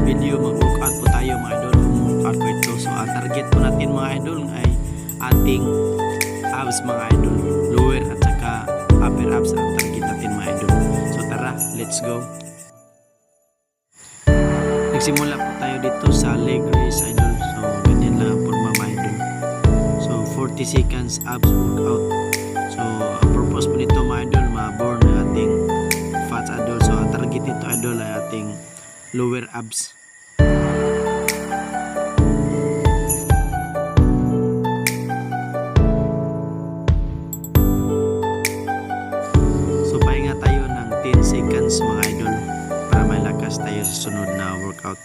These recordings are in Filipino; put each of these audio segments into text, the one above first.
video, mag-workout po tayo mga idol. Mag-workout po ito. So ang target po natin mga idol ay ating abs mga idol. Lower at saka upper abs ang target natin mga idol. So tara, let's go. Nagsimula po tayo dito sa leg raise idol. So ganyan lang ang forma mga idol. So 40 seconds abs workout. So ang purpose po nito mga idol, ma-burn ang ating fats idol. So ang target nito idol ay ating lower abs. So pahinga tayo ng 10 seconds mga idol para may lakas tayo sa sunod na workout.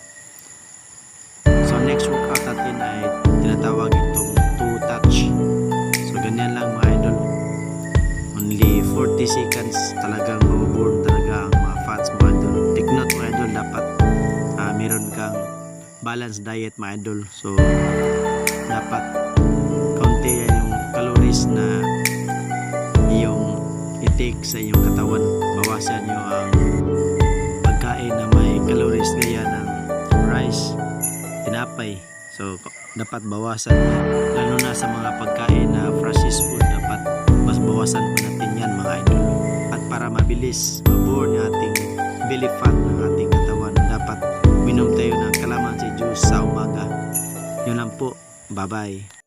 So next workout natin ay tinatawag itong toe touch. So ganyan lang mga idol. Only 40 seconds talagang mabuburn talaga ang mga fats mga idol. Take note mga idol, dapat meron kang balanced diet mga idol. So dapat kaunti yung calories na iyong i-take sa iyong katawan. Bawasan nyo ang pagkain na may calories gaya ng rice, tinapay. So dapat bawasan lalo na sa mga pagkain na processed food. Dapat mas bawasan po natin yan mga idol. At para mabilis maburn yung ating belly fat ng ating katawan, dapat minom tayo ng calamansi juice sa umaga. Yun lang po. Bye bye.